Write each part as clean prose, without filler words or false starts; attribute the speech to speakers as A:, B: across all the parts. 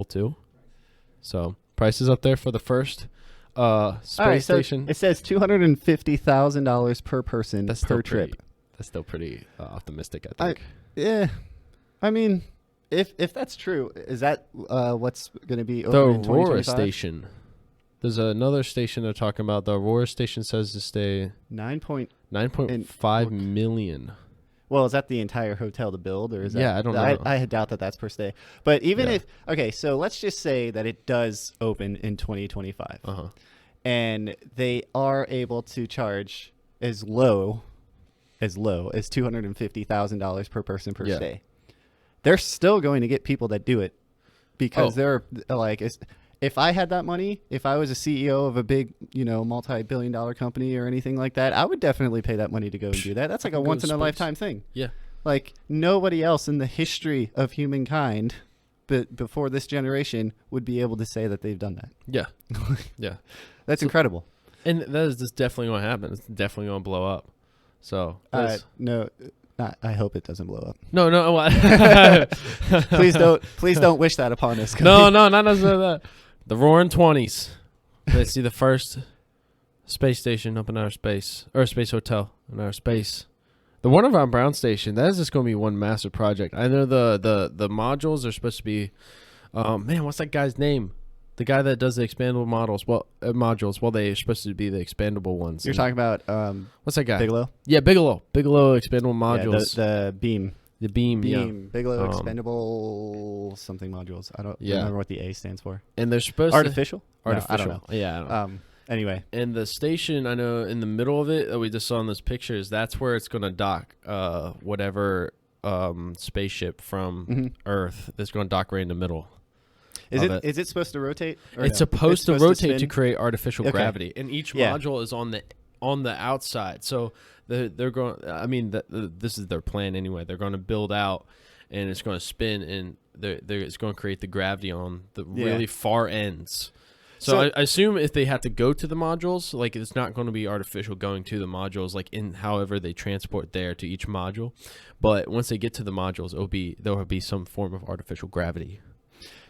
A: too. So prices up there for the first space station.
B: It says $250,000 per person per trip.
A: That's still pretty optimistic, I think.
B: Yeah. I mean, if that's true, is that what's going to be over
A: The
B: in 2025?
A: Aurora station. There's another station they're talking about. The Aurora station says to stay 9.5 million.
B: Well, is that the entire hotel to build, or is that?
A: Yeah, I don't know.
B: I doubt that that's per stay. But even if so let's just say that it does open in 2025, and they are able to charge as low as $250,000 per person per stay. They're still going to get people that do it because they're like, if I had that money, if I was a CEO of a big, multi-billion-dollar company or anything like that, I would definitely pay that money to go and do that. That's like a once-in-a-lifetime thing.
A: Yeah.
B: Like nobody else in the history of humankind, but before this generation, would be able to say that they've done that.
A: Yeah. Yeah.
B: That's incredible.
A: And that is just definitely going to happen. It's definitely going to blow up. So
B: no. I hope it doesn't blow up.
A: No.
B: Please don't wish that upon us.
A: No, not necessarily that. The Roaring 20s. Let's see the first space station up in outer space, or space hotel in outer space. The Warner Von Braun station. That is just going to be one massive project. I know the modules are supposed to be. What's that guy's name? The guy that does the expandable modules. Well, they're supposed to be the expandable ones.
B: You're talking about
A: what's that guy?
B: Bigelow.
A: Yeah, Bigelow expandable modules.
B: Yeah, the beam.
A: The beam. Yeah.
B: Bigelow expendable something modules. I don't remember what the A stands for.
A: And they're supposed
B: artificial.
A: No, I don't know.
B: Yeah. I don't know. Anyway,
A: and the station, I know in the middle of it that we just saw in those pictures, that's where it's going to dock whatever spaceship from Earth that's going to dock right in the middle.
B: Is it supposed to rotate?
A: It's supposed to rotate to create artificial gravity, and each module is on the outside. So they're going. I mean, this is their plan anyway. They're going to build out, and it's going to spin, and it's going to create the gravity on the really far ends. So I assume if they have to go to the modules, like it's not going to be artificial going to the modules, like in however they transport there to each module. But once they get to the modules, there will be some form of artificial gravity.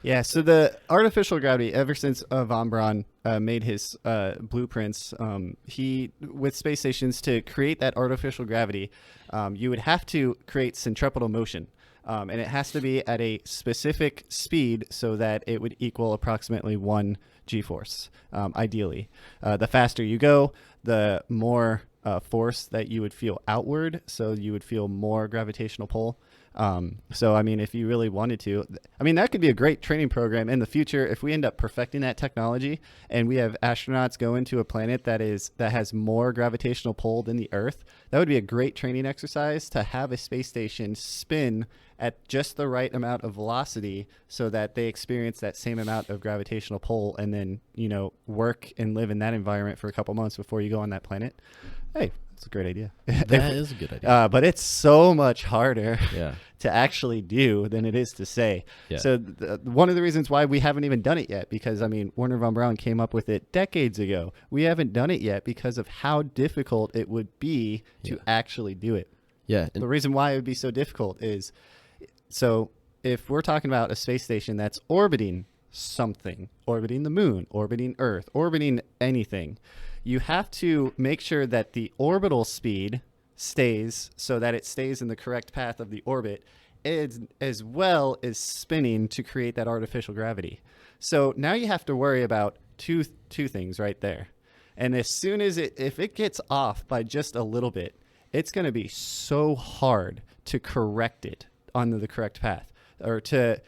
B: Yeah, so the artificial gravity, ever since Von Braun made his blueprints, with space stations, to create that artificial gravity, you would have to create centripetal motion. And it has to be at a specific speed so that it would equal approximately 1 G-force, ideally. The faster you go, the more force that you would feel outward, so you would feel more gravitational pull. So, I mean, if you really wanted to, that could be a great training program in the future. If we end up perfecting that technology and we have astronauts go into a planet that has more gravitational pull than the Earth, that would be a great training exercise to have a space station spin at just the right amount of velocity so that they experience that same amount of gravitational pull and then, work and live in that environment for a couple months before you go on that planet. Hey, that's a great idea.
A: That is a good idea.
B: But it's so much harder
A: to
B: actually do than it is to say.
A: Yeah.
B: So one of the reasons why we haven't even done it yet, because, Warner Von Braun came up with it decades ago. We haven't done it yet because of how difficult it would be to actually do it.
A: Yeah.
B: The reason why it would be so difficult is, so if we're talking about a space station that's orbiting something, orbiting the moon, orbiting Earth, orbiting anything, you have to make sure that the orbital speed stays so that it stays in the correct path of the orbit, as well as spinning to create that artificial gravity. So now you have to worry about two things right there. And as soon as if it gets off by just a little bit, it's going to be so hard to correct it onto the correct path, or to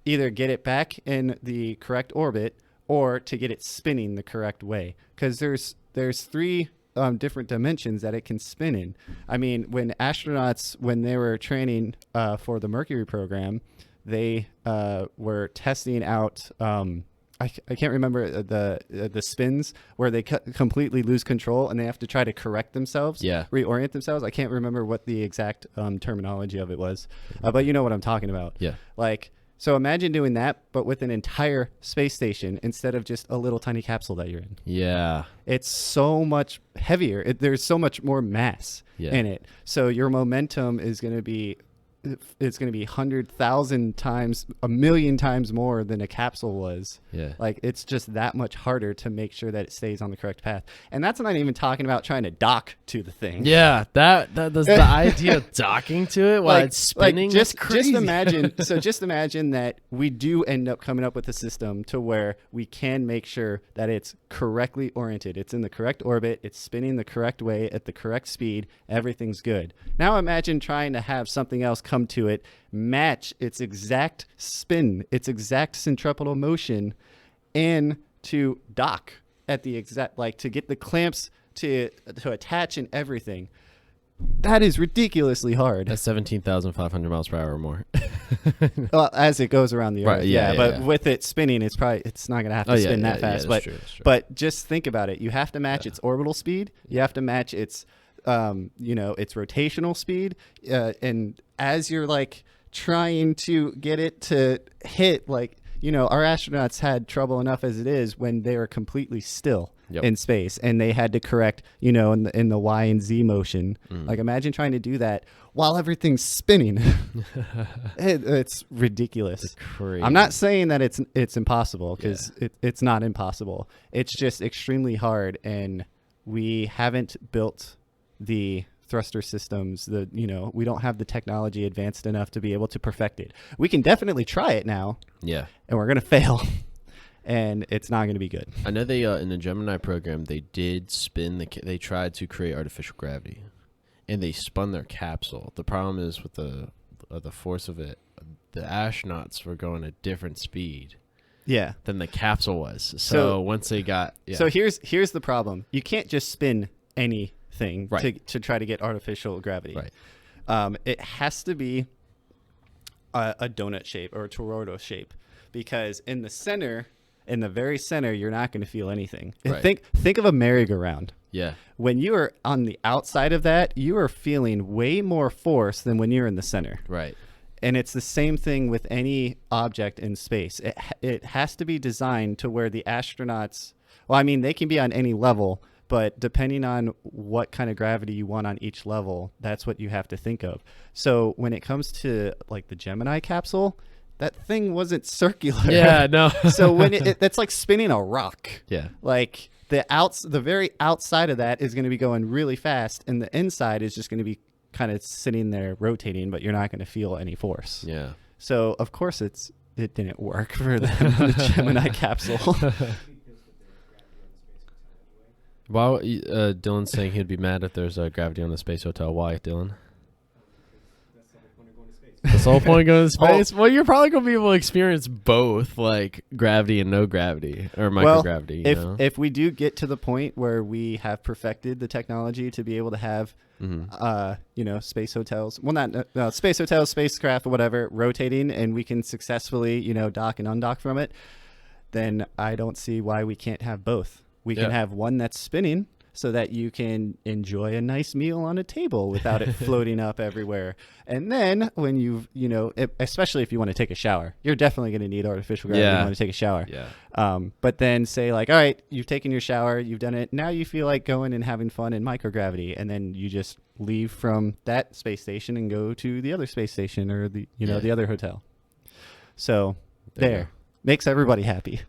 B: either get it back in the correct orbit or to get it spinning the correct way. Because there's 3 different dimensions that it can spin in. When astronauts, when they were training for the Mercury program, they were testing out, I can't remember the spins where they completely lose control and they have to try to correct themselves, reorient themselves. I can't remember what the exact terminology of it was, but you know what I'm talking about.
A: Yeah.
B: So imagine doing that, but with an entire space station instead of just a little tiny capsule that you're in.
A: Yeah.
B: It's so much heavier. There's so much more mass in it. So your momentum is going to be it's going to be 100,000 times, a million times more than a capsule was.
A: Yeah.
B: Like, it's just that much harder to make sure that it stays on the correct path. And that's not even talking about trying to dock to the thing.
A: Yeah, that does the idea of docking to it while it's spinning.
B: Just imagine. So just imagine that we do end up coming up with a system to where we can make sure that it's correctly oriented. It's in the correct orbit. It's spinning the correct way at the correct speed. Everything's good. Now imagine trying to have something else come to it, match its exact spin, its exact centripetal motion, and to dock at the exact, like, to get the clamps to attach and everything. That is ridiculously hard.
A: That's 17,500 miles per hour or more.
B: Well, as it goes around the Earth,
A: right,
B: yeah. But
A: yeah.
B: with it spinning, it's not going to have to spin that fast.
A: That's true.
B: But just think about it. You have to match its orbital speed. You have to match its its rotational speed, and as you're like trying to get it to hit, like, our astronauts had trouble enough as it is when they were completely still in space, and they had to correct, in the Y and Z motion. Like, imagine trying to do that while everything's spinning. It's ridiculous.
A: It's crazy.
B: I'm not saying that it's impossible, because it's not impossible. It's just extremely hard, and we haven't built the thruster systems. We don't have the technology advanced enough to be able to perfect it. We can definitely try it now.
A: Yeah.
B: And we're going to fail. And it's not going to be good.
A: I know they in the Gemini program, they did spin they tried to create artificial gravity, and they spun their capsule. The problem is with the force of it, the astronauts were going a different speed than the capsule was. So once they got
B: So here's the problem. You can't just spin anything to try to get artificial gravity.
A: Right.
B: It has to be a donut shape or a toroidal shape, because in the very center, you're not going to feel anything.
A: Right.
B: Think of a merry-go-round.
A: Yeah.
B: When you are on the outside of that, you are feeling way more force than when you're in the center.
A: Right.
B: And it's the same thing with any object in space. It has to be designed to where the astronauts, well, I mean, they can be on any level, but depending on what kind of gravity you want on each level, that's what you have to think of. So when it comes to like the Gemini capsule, that thing wasn't circular.
A: Yeah, no.
B: So when that's like spinning a rock.
A: Yeah.
B: Like the very outside of that is going to be going really fast, and the inside is just going to be kind of sitting there rotating, but you're not going to feel any force.
A: Yeah.
B: So of course it didn't work for them, the Gemini capsule.
A: Well, Dylan's saying he'd be mad if there's gravity on the space hotel. Why, Dylan? That's the whole point of going to space. Well, you're probably going to be able to experience both, like gravity and no gravity, or microgravity.
B: If we do get to the point where we have perfected the technology to be able to have, space hotels, space hotels, spacecraft, or whatever, rotating, and we can successfully, dock and undock from it, then I don't see why we can't have both. We can have one that's spinning so that you can enjoy a nice meal on a table without it floating up everywhere. And then when especially if you want to take a shower, you're definitely going to need artificial gravity when you want to take a shower.
A: Yeah.
B: But then say like, all right, you've taken your shower, you've done it. Now you feel like going and having fun in microgravity. And then you just leave from that space station and go to the other space station or the other hotel. So there. Makes everybody happy.